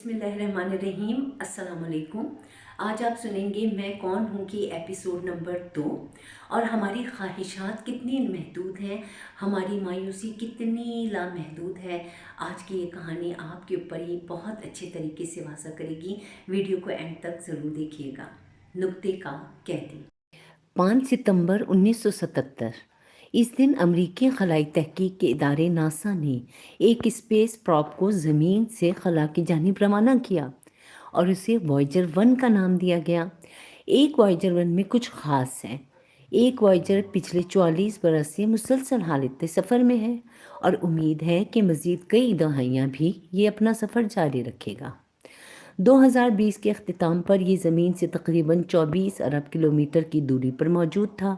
बिस्मिल्लाहिर्रहमानिर्रहीम। अस्सलाम वालेकुम। आज आप सुनेंगे मैं कौन हूँ कि एपिसोड नंबर 2। और हमारी ख्वाहिशात कितनी महदूद हैं, हमारी मायूसी कितनी लामहदूद है। आज की ये कहानी आपके ऊपर ही बहुत अच्छे तरीके से वाज़ा करेगी। वीडियो को एंड तक ज़रूर देखिएगा। नुक्ते का कैदी। 5 सितंबर 1977। इस दिन अमरीकी खलाई तहकीक के इदारे नासा ने एक स्पेस प्रॉप को ज़मीन से खला की जानिब रवाना किया और उसे वॉयेजर 1 का नाम दिया गया। एक वॉयेजर 1 में कुछ ख़ास है। एक वॉयेजर पिछले 44 बरस से मुसलसल हालत सफ़र में है और उम्मीद है कि मज़ीद कई दहाइयाँ भी ये अपना सफ़र जारी रखेगा। 2020 के अख्तिताम पर यह ज़मीन से तकरीबन 24 अरब किलोमीटर की दूरी पर मौजूद था।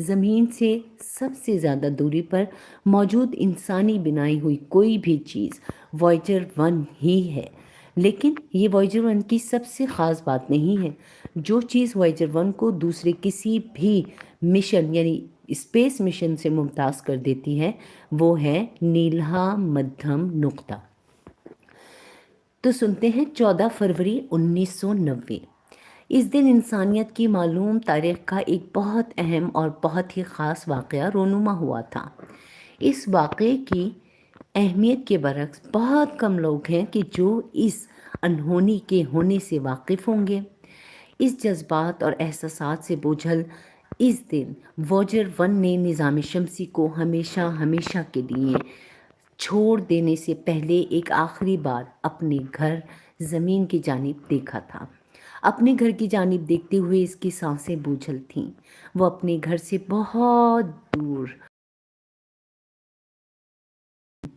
ज़मीन से सबसे ज़्यादा दूरी पर मौजूद इंसानी बनाई हुई कोई भी चीज़ वॉयेजर 1 ही है। लेकिन ये वॉयेजर 1 की सबसे ख़ास बात नहीं है। जो चीज़ वॉयेजर 1 को दूसरे किसी भी मिशन यानी स्पेस मिशन से मुमताज़ कर देती है वो है नीला मध्यम नुक्ता। तो सुनते हैं 14 फरवरी 1990। इस दिन इंसानियत की मालूम तारीख़ का एक बहुत अहम और बहुत ही ख़ास वाक़या रोनुमा हुआ था। इस वाक़े की अहमियत के बरक्स बहुत कम लोग हैं कि जो इस अनहोनी के होने से वाकिफ़ होंगे। इस जज्बात और एहसासात से बोझल इस दिन वॉयेजर 1 ने निज़ाम शमसी को हमेशा हमेशा के लिए छोड़ देने से पहले एक आखिरी बार अपने घर ज़मीन की जानिब देखा था। अपने घर की जानिब देखते हुए इसकी सांसें बोझल थीं। वो अपने घर से बहुत दूर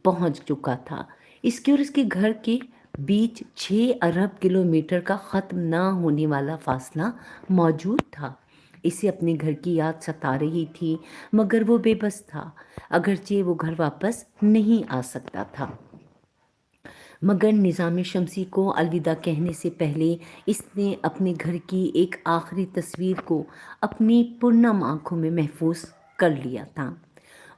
पहुंच चुका था। इसके और इसके घर के बीच 6 अरब किलोमीटर का ख़त्म ना होने वाला फासला मौजूद था। इसे अपने घर की याद सता रही थी, मगर वो बेबस था। अगरचे वो घर वापस नहीं आ सकता था, मगर निज़ाम शमसी को अलविदा कहने से पहले इसने अपने घर की एक आखिरी तस्वीर को अपनी पुरनम आँखों में महफूज कर लिया था।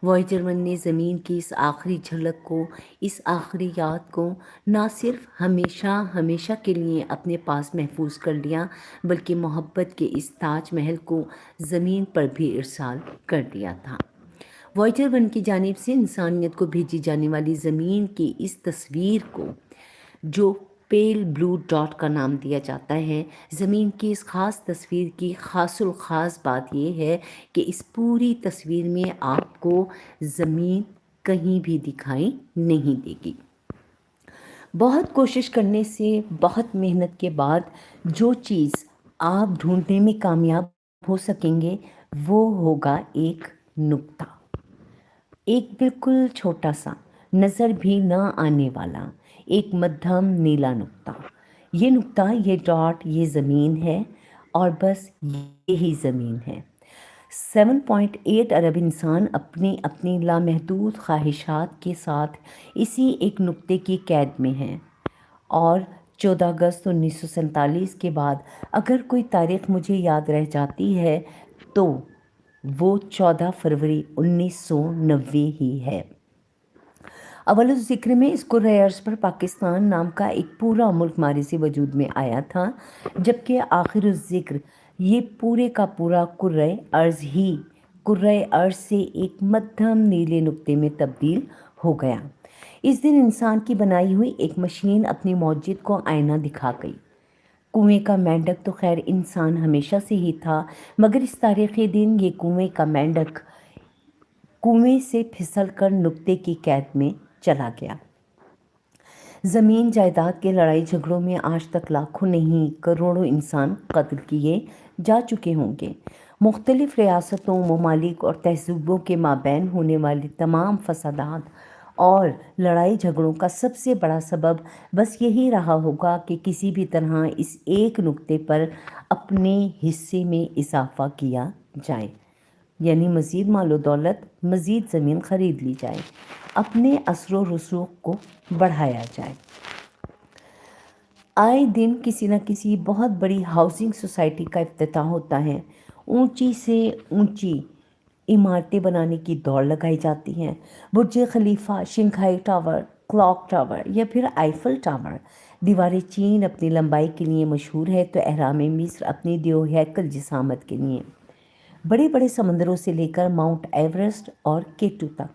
वॉयेजर 1 ने ज़मीन की इस आखिरी झलक को, इस आखिरी याद को ना सिर्फ हमेशा हमेशा के लिए अपने पास महफूज कर लिया, बल्कि मोहब्बत के इस ताज महल को ज़मीन पर भी इरसाल कर दिया था। वॉयेजर 1 की जानिब से इंसानियत को भेजी जाने वाली ज़मीन की इस तस्वीर को, जो पेल ब्लू डॉट का नाम दिया जाता है, ज़मीन की इस ख़ास तस्वीर की ख़ासुल ख़ास बात यह है कि इस पूरी तस्वीर में आपको ज़मीन कहीं भी दिखाई नहीं देगी। बहुत कोशिश करने से, बहुत मेहनत के बाद जो चीज़ आप ढूंढने में कामयाब हो सकेंगे वो होगा एक नुक्ता। एक बिल्कुल छोटा सा, नज़र भी न आने वाला एक मध्यम नीला नुक्ता। ये नुक्ता, ये डॉट, ये ज़मीन है और बस यही ज़मीन है। 7.8 अरब इंसान अपनी अपनी लामहदूद ख्वाहिशात के साथ इसी एक नुक्ते की कैद में हैं। और 14 अगस्त 1947 के बाद अगर कोई तारीख़ मुझे याद रह जाती है तो वो 14 फरवरी 1990 ही है। अव्वल ज़िक्र में इस कुर्रे अर्ज़ पर पाकिस्तान नाम का एक पूरा मुल्क मारी से वजूद में आया था, जबकि आखिर ज़िक्र ये पूरे का पूरा कुर्रे अर्ज़ ही कुर्रे अर्ज़ से एक मध्यम नीले नुक्ते में तब्दील हो गया। इस दिन इंसान की बनाई हुई एक मशीन अपनी मौजूद को आईना दिखा गई। कुएं का मेंढक तो खैर इंसान हमेशा से ही था, मगर इस तारीख़ी दिन ये कुएं का मेंढक कुएं से फिसल कर नुक्ते की कैद में चला गया। ज़मीन जायदाद के लड़ाई झगड़ों में आज तक लाखों नहीं करोड़ों इंसान कत्ल किए जा चुके होंगे। मुख्तलिफ रियासतों, ममालिक और तहज़ीबों के माबैन होने वाले तमाम फसादात और लड़ाई झगड़ों का सबसे बड़ा सबब बस यही रहा होगा कि किसी भी तरह इस एक नुक्ते पर अपने हिस्से में इजाफ़ा किया जाए, यानी मज़ीद मालो दौलत, मज़ीद ज़मीन ख़रीद ली जाए, अपने असरो रसूख को बढ़ाया जाए। आए दिन किसी न किसी बहुत बड़ी हाउसिंग सोसाइटी का इफ्तिताह होता है। ऊंची से ऊंची इमारतें बनाने की दौड़ लगाई जाती हैं। बुर्ज खलीफा, शंघाई टावर, क्लॉक टावर या फिर आईफल टावर। दीवारें चीन अपनी लंबाई के लिए मशहूर है तो अहराम मिस्र अपनी देवहैकल जिसामत के लिए। बड़े बड़े समंदरों से लेकर माउंट एवरेस्ट और केटू तक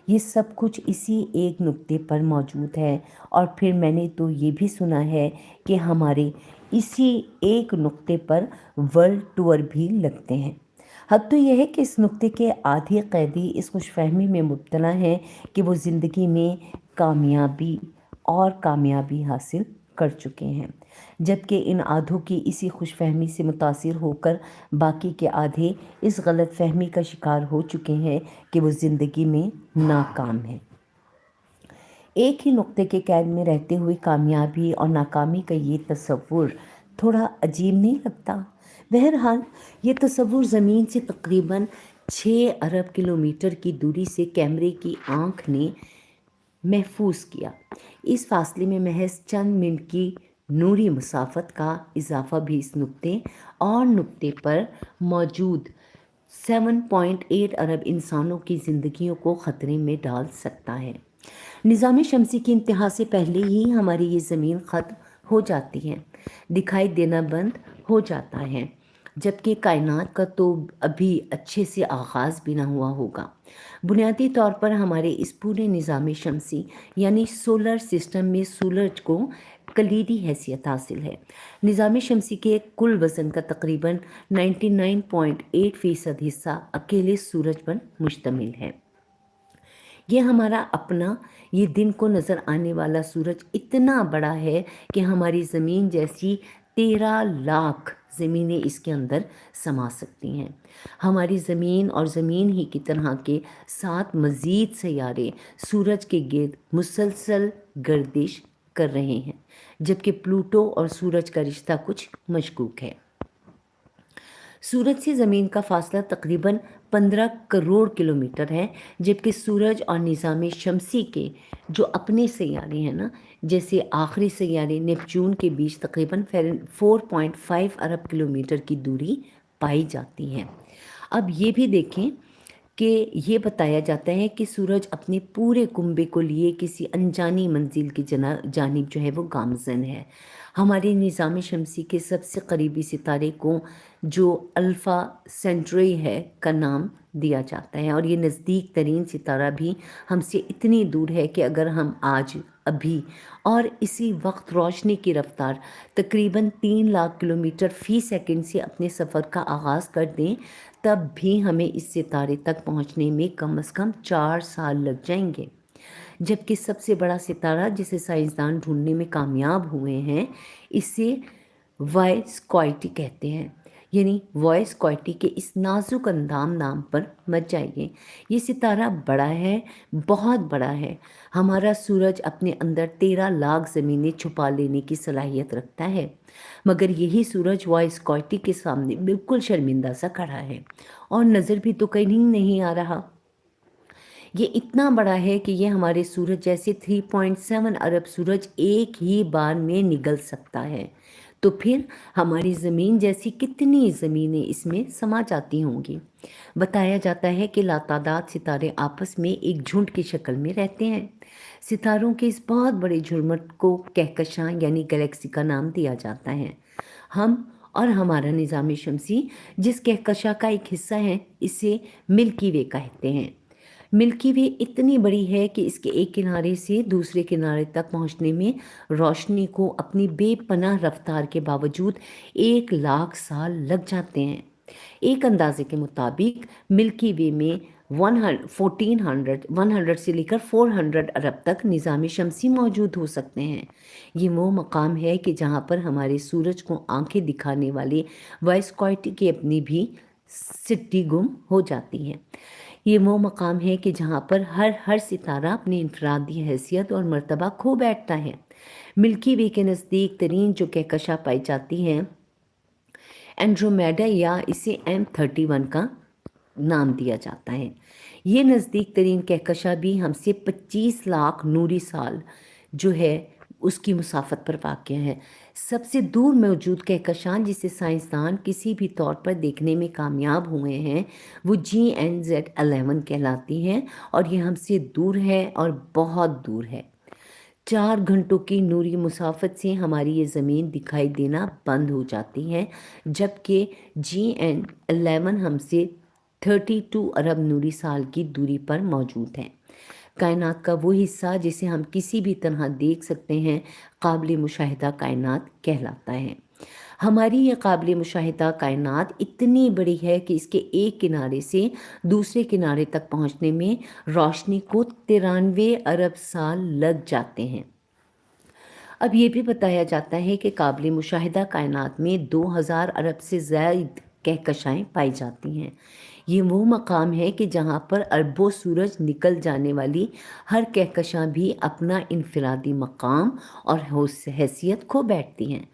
ये सब कुछ इसी एक नुक्ते पर मौजूद है। और फिर मैंने तो ये भी सुना है कि हमारे इसी एक नुक्ते पर वर्ल्ड टूर भी लगते हैं। हद तो यह है कि इस नुक्ते के आधे कैदी इस खुशफहमी में मुब्तला हैं कि वो ज़िंदगी में कामयाबी हासिल कर चुके हैं, जबकि इन आधों की इसी खुशफहमी से मुतासिर होकर बाकी के आधे इस गलत फहमी का शिकार हो चुके हैं कि वो ज़िंदगी में नाकाम हैं। एक ही नुक्ते के कैद में रहते हुए कामयाबी और नाकामी का ये तसव्वुर थोड़ा अजीब नहीं लगता? बहरहाल ये तसव्वुर ज़मीन से तकरीबन 6 अरब किलोमीटर की दूरी से कैमरे की आँख ने महफूज किया। इस फासले में महज चंद मिनट की नूरी मुसाफत का इजाफा भी इस नुक्ते पर मौजूद 7.8 अरब इंसानों की ज़िंदगियों को ख़तरे में डाल सकता है। निज़ाम शमसी की इंतहा से पहले ही हमारी ये ज़मीन ख़त्म हो जाती है, दिखाई देना बंद हो जाता है, जबकि कायनात का तो अभी अच्छे से आगाज़ भी ना हुआ होगा। बुनियादी तौर पर हमारे इस पूरे निज़ाम शमसी यानी सोलर सिस्टम में सूरज को कलीदी हैसियत हासिल है। निज़ाम शमसी के कुल वज़न का तकरीबन 99.8% हिस्सा अकेले सूरज पर मुश्तमिल है। ये हमारा अपना ये दिन को नज़र आने वाला सूरज इतना बड़ा है कि हमारी ज़मीन जैसी 13 लाख ज़मीनें इसके अंदर समा सकती हैं। हमारी ज़मीन और ज़मीन ही की तरह के 7 मज़ीद सैयारे सूरज के गिर्द मुसलसल गर्दिश कर रहे हैं, जबकि प्लूटो और सूरज का रिश्ता कुछ मशकूक है। सूरज से ज़मीन का फासला तकरीबन 15 करोड़ किलोमीटर है, जबकि सूरज और निज़ाम शमसी के जो अपने सैयारे हैं ना, जैसे आखिरी सैयारे नेपच्यून के बीच तकरीबन 4.5 अरब किलोमीटर की दूरी पाई जाती है। अब ये भी देखें कि ये बताया जाता है कि सूरज अपने पूरे कुंबे को लिए किसी अनजानी मंजिल की जानिब जो है वो गामज़न है। हमारे निज़ाम शमसी के सबसे करीबी सितारे को जो अल्फ़ा सेंट्री है का नाम दिया जाता है, और ये नज़दीक तरीन सितारा भी हमसे इतनी दूर है कि अगर हम आज अभी और इसी वक्त रोशनी की रफ्तार तकरीबन 3 लाख किलोमीटर फ़ी सेकंड से अपने सफ़र का आगाज़ कर दें, तब भी हमें इस सितारे तक पहुंचने में कम से कम 4 साल लग जाएंगे। जबकि सबसे बड़ा सितारा जिसे साइंसदान ढूंढने में कामयाब हुए हैं, इसे वाई स्क्वायटी कहते हैं, यानी वाई स्क्वायटी के इस नाजुक अंदाम नाम पर मत जाइए। ये सितारा बड़ा है, बहुत बड़ा है। हमारा सूरज अपने अंदर 13 लाख ज़मीनें छुपा लेने की सलाहियत रखता है, मगर यही सूरज वाई स्क्वायटी के सामने बिल्कुल शर्मिंदा सा खड़ा है और नज़र भी तो कहीं नहीं आ रहा। ये इतना बड़ा है कि ये हमारे सूरज जैसे 3.7 अरब सूरज एक ही बार में निगल सकता है। तो फिर हमारी ज़मीन जैसी कितनी ज़मीनें इसमें समा जाती होंगी। बताया जाता है कि लातादाद सितारे आपस में एक झुंड की शक्ल में रहते हैं। सितारों के इस बहुत बड़े झुरमुट को कहकशां यानी गैलेक्सी का नाम दिया जाता है। हम और हमारा निज़ाम शमसी जिस कहकशां का एक हिस्सा है, इसे मिल्की वे कहते हैं। मिल्की वे इतनी बड़ी है कि इसके एक किनारे से दूसरे किनारे तक पहुंचने में रोशनी को अपनी बेपनाह रफ्तार के बावजूद 1 लाख साल लग जाते हैं। एक अंदाजे के मुताबिक मिल्की वे में 100 से लेकर 400 अरब तक निज़ाम शमसी मौजूद हो सकते हैं। ये वो मकाम है कि जहाँ पर हमारे सूरज को आंखें दिखाने वाले वाइस्क्वायटी की अपनी भी सिट्टी गुम हो जाती है। ये वो मकाम है कि जहाँ पर हर सितारा अपनी इनफरादी हैसियत और मर्तबा खो बैठता है। मिल्की वे के नज़दीक तरीन जो कहकशां पाई जाती हैं, एंड्रोमेडा या इसे M31 का नाम दिया जाता है। ये नज़दीक तरीन कहकशां भी हमसे 25 लाख नूरी साल जो है उसकी मुसाफत पर वाक़ है। सबसे दूर मौजूद कहकशां जिसे साइंसदान किसी भी तौर पर देखने में कामयाब हुए हैं, वो GNZ11 कहलाती हैं, और ये हमसे दूर है और बहुत दूर है। 4 घंटों की नूरी मुसाफत से हमारी ये ज़मीन दिखाई देना बंद हो जाती है, जबकि GN11 हमसे 32 अरब नूरी साल की दूरी पर मौजूद है। कायनात का वो हिस्सा जिसे हम किसी भी तरह देख सकते हैं, काबिल मुशाहिदा कायनात कहलाता है। हमारी ये काबिल मुशाहिदा कायनात इतनी बड़ी है कि इसके एक किनारे से दूसरे किनारे तक पहुंचने में रोशनी को 93 अरब साल लग जाते हैं। अब ये भी बताया जाता है कि काबिल मुशाहिदा कायनात में 2000 अरब से ज़ायद कहकशाएँ पाई जाती हैं। ये वो मकाम है कि जहाँ पर अरबों सूरज निकल जाने वाली हर कहकशां भी अपना इनफरादी मकाम और हैसियत खो बैठती हैं।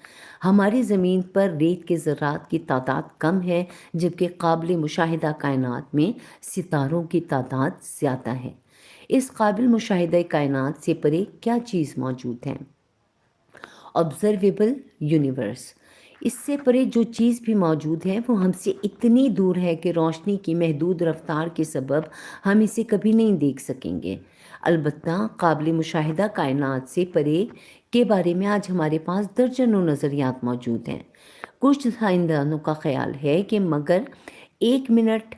हमारी ज़मीन पर रेत के ज़रात की तादाद कम है, जबकि काबिल मुशाहिदा कायनात में सितारों की तादाद ज़्यादा है। इस काबिल मुशाहिदा कायनात से परे क्या चीज़ मौजूद है? Observable universe. इससे परे जो चीज़ भी मौजूद है वो हमसे इतनी दूर है कि रोशनी की महदूद रफ्तार के सबब हम इसे कभी नहीं देख सकेंगे। अलबत्ता काबिल मुशाहिदा कायनात से परे के बारे में आज हमारे पास दर्जनों नज़रियात मौजूद हैं। कुछ साइंसदानों का ख्याल है कि मगर एक मिनट,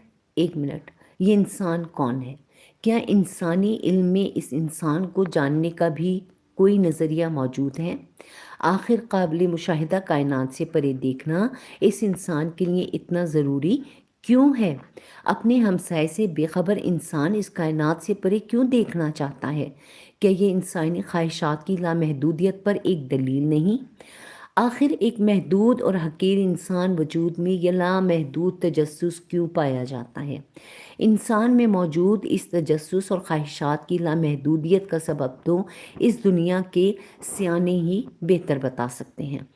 ये इंसान कौन है? क्या इंसानी इल्म में इस इंसान को जानने का भी कोई नज़रिया मौजूद है? आखिर काबिल मुशाहिदा कायनात से परे देखना इस इंसान के लिए इतना ज़रूरी क्यों है? अपने हमसाए से बेखबर इंसान इस कायनात से परे क्यों देखना चाहता है? क्या ये इंसानी ख्वाहिशात की लामहदूदियत पर एक दलील नहीं? आखिर एक महदूद और हकीर इंसान वजूद में यह लामहदूद तजस्सुस क्यों पाया जाता है? इंसान में मौजूद इस तजस्सुस और ख्वाहिशात की लामहदूदियत का सबब तो इस दुनिया के सियाने ही बेहतर बता सकते हैं।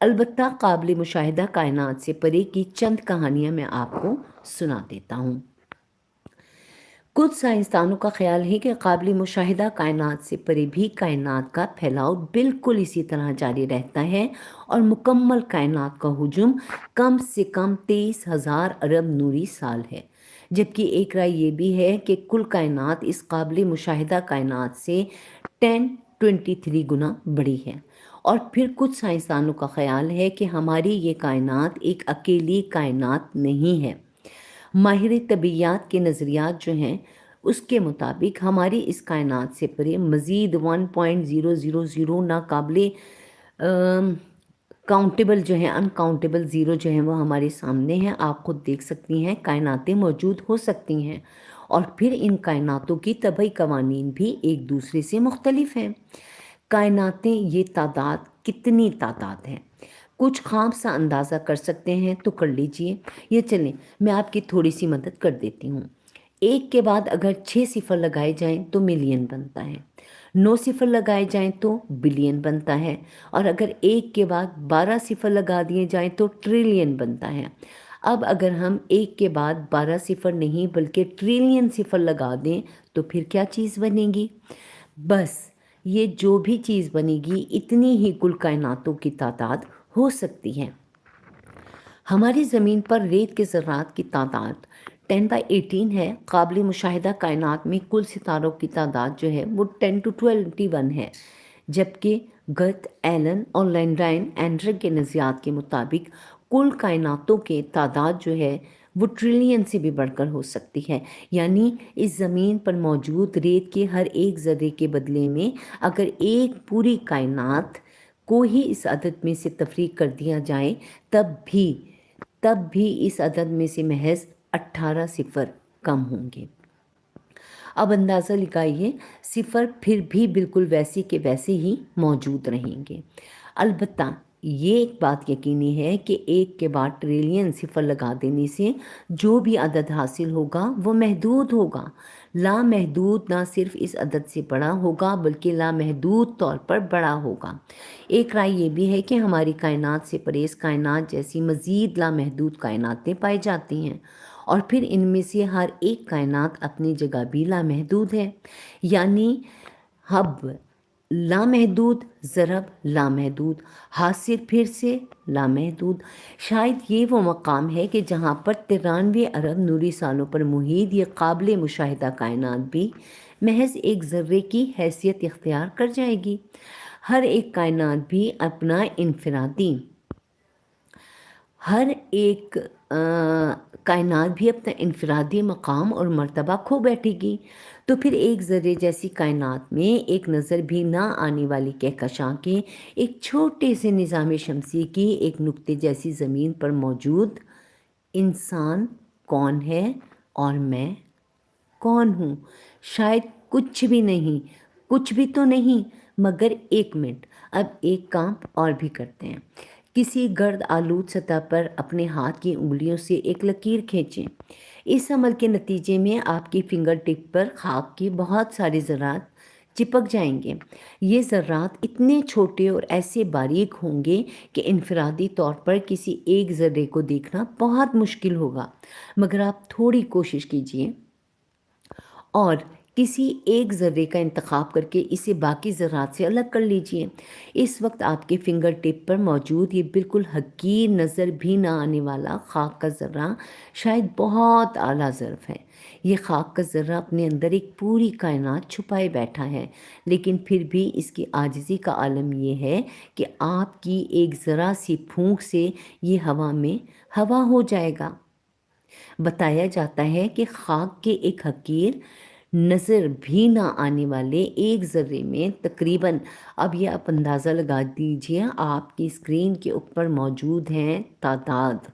अलबत्ता काबिल मुशाहिदा कायनात से परे की चंद कहानियाँ मैं आपको सुना देता हूँ। कुछ साइंसदानों का ख्याल है कि काबिल मुशाहिदा कायनात से परे भी कायनात का फैलाव बिल्कुल इसी तरह जारी रहता है और मुकम्मल कायनात का हुजूम कम से कम 23,000 अरब नूरी साल है। जबकि एक राय ये भी है कि कुल कायनात इस काबिल मुशाहिदा कायनात से 1023 गुना बड़ी है। और फिर कुछ साइंसदानों का ख्याल है कि हमारी ये कायनात एक अकेली कायनात नहीं है। माहिर तबीयात के नज़रियात जो हैं उसके मुताबिक हमारी इस कायनात से परे मज़ीद 1.000 नाकाबिले काउंटेबल जो हैं अनकाउंटेबल ज़ीरो जो हैं वो हमारे सामने हैं। आप खुद देख सकती हैं कायनातें मौजूद हो सकती हैं और फिर इन कायनातों की तबई कवानीन भी एक दूसरे से मुख्तलिफ हैं। कायनातें ये तादाद कितनी तादाद है, कुछ खाम सा अंदाज़ा कर सकते हैं तो कर लीजिए। ये चलें मैं आपकी थोड़ी सी मदद कर देती हूँ। एक के बाद अगर 6 सिफर लगाए जाएं तो मिलियन बनता है, 9 सिफर लगाए जाएं तो बिलियन बनता है और अगर एक के बाद 12 सिफर लगा दिए जाएं तो ट्रिलियन बनता है। अब अगर हम एक के बाद 12 सिफर नहीं बल्कि ट्रिलियन सिफर लगा दें तो फिर क्या चीज़ बनेगी? बस ये जो भी चीज़ बनेगी इतनी ही कुल कायनातों की तादाद हो सकती है। हमारी ज़मीन पर रेत के ज़रात की तादाद 10/18 है। काबिल मुशाहिदा कायनात में कुल सितारों की तादाद जो है वो 10 to 21 है। जबकि गत एलन और लैंड्राइन एंड्रे के नज़रियात के मुताबिक कुल कायनातों के तादाद जो है वो ट्रिलियन से भी बढ़कर हो सकती है। यानी इस ज़मीन पर मौजूद रेत के हर एक ज़र्रे के बदले में अगर एक पूरी कायनात को ही इस अदद में से तफरीक कर दिया जाए तब भी इस अदद में से महज 18 सिफर कम होंगे। अब अंदाज़ा लगाइए सिफर फिर भी बिल्कुल वैसे के वैसे ही मौजूद रहेंगे। अलबत्ता ये एक बात यकीनी है कि एक के बाद ट्रिलियन सिफर लगा देने से जो भी अदद हासिल होगा वो महदूद होगा। लामहदूद ना सिर्फ इस अदद से बड़ा होगा बल्कि लामहदूद तौर पर बड़ा होगा। एक राय ये भी है कि हमारी कायनात से परेज कायनात जैसी मज़ीद लामहदूद कायनातें पाई जाती हैं और फिर इनमें से हर एक कायनात अपनी जगह भी लामहदूद है। यानी हब लामहदूद ज़रब लामहदूद हासिल फिर से लामहदूद। शायद ये वो मकाम है कि जहाँ पर 93 अरब नूरी सालों पर मुहीत ये काबिल मुशाहिदा कायनात भी محض ایک ذرے کی حیثیت اختیار کر جائے گی۔ ہر ایک کائنات بھی اپنا انفرادی ہر ایک کائنات بھی اپنا انفرادی مقام اور مرتبہ کھو بیٹھے گی۔ تو پھر ایک ذرے جیسی کائنات میں ایک نظر بھی نہ آنے والی کہکشاں کے ایک چھوٹے سے نظام شمسی کی ایک نقطے جیسی زمین پر موجود انسان کون ہے اور میں کون ہوں؟ شاید کچھ بھی نہیں، کچھ بھی تو نہیں، مگر ایک منٹ، اب ایک کام اور بھی کرتے ہیں۔ کسی گرد آلود سطح پر اپنے ہاتھ کی انگلیوں سے ایک لکیر کھینچیں۔ اس عمل کے نتیجے میں آپ کی فنگر ٹپ پر خاک کے بہت سارے ذرات چپک جائیں گے۔ یہ ذرات اتنے چھوٹے اور ایسے باریک ہوں گے کہ انفرادی طور پر کسی ایک ذرے کو دیکھنا بہت مشکل ہوگا، مگر آپ تھوڑی کوشش کیجیے اور کسی ایک ذرے کا انتخاب کر کے اسے باقی ذرات سے الگ کر لیجئے۔ اس وقت آپ کے فنگر ٹپ پر موجود یہ بالکل حقیر نظر بھی نہ آنے والا خاک کا ذرہ شاید بہت اعلیٰ ظرف ہے۔ یہ خاک کا ذرہ اپنے اندر ایک پوری کائنات چھپائے بیٹھا ہے، لیکن پھر بھی اس کی عاجزی کا عالم یہ ہے کہ آپ کی ایک ذرا سی پھونک سے یہ ہوا میں ہوا ہو جائے گا۔ بتایا جاتا ہے کہ خاک کے ایک حقیر نظر بھی نہ آنے والے ایک ذرے میں تقریباً، اب یہ آپ اندازہ لگا دیجئے، آپ کی اسکرین کے اوپر موجود ہیں تعداد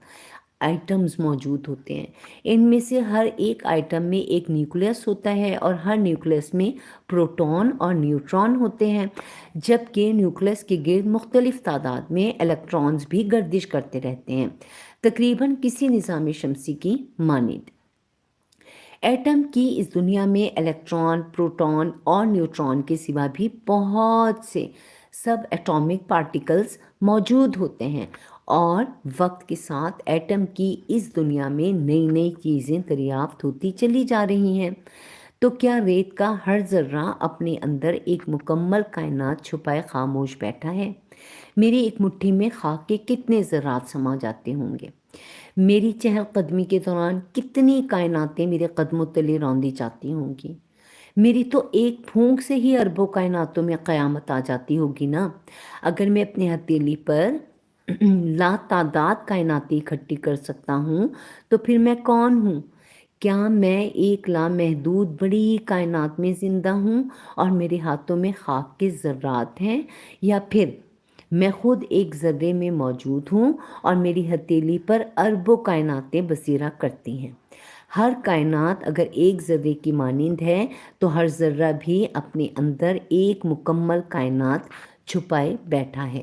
آئٹمز موجود ہوتے ہیں۔ ان میں سے ہر ایک آئٹم میں ایک نیوکلیس ہوتا ہے اور ہر نیوکلیس میں پروٹون اور نیوٹرون ہوتے ہیں، جبکہ نیوکلیس کے گرد مختلف تعداد میں الیکٹرونز بھی گردش کرتے رہتے ہیں، تقریباً کسی نظام شمسی کی مانند۔ ایٹم کی اس دنیا میں الیکٹران، پروٹون اور نیوٹرون کے سوا بھی بہت سے سب ایٹامک پارٹیکلز موجود ہوتے ہیں، اور وقت کے ساتھ ایٹم کی اس دنیا میں نئی نئی چیزیں دریافت ہوتی چلی جا رہی ہیں۔ تو کیا ریت کا ہر ذرہ اپنے اندر ایک مکمل کائنات چھپائے خاموش بیٹھا ہے؟ میری ایک مٹھی میں خاک کے کتنے ذرات سما جاتے ہوں گے؟ میری چہل قدمی کے دوران کتنی کائناتیں میرے قدموں تلے روندی جاتی ہوں گی؟ میری تو ایک پھونک سے ہی اربوں کائناتوں میں قیامت آ جاتی ہوگی نا۔ اگر میں اپنی ہتھیلی پر لا تعداد کائناتیں اکٹھی کر سکتا ہوں تو پھر میں کون ہوں؟ کیا میں ایک لامحدود بڑی کائنات میں زندہ ہوں اور میرے ہاتھوں میں خاک کے ذرات ہیں، یا پھر میں خود ایک ذرے میں موجود ہوں اور میری ہتھیلی پر اربوں کائناتیں بسیرا کرتی ہیں؟ ہر کائنات اگر ایک ذرے کی مانند ہے تو ہر ذرہ بھی اپنے اندر ایک مکمل کائنات چھپائے بیٹھا ہے۔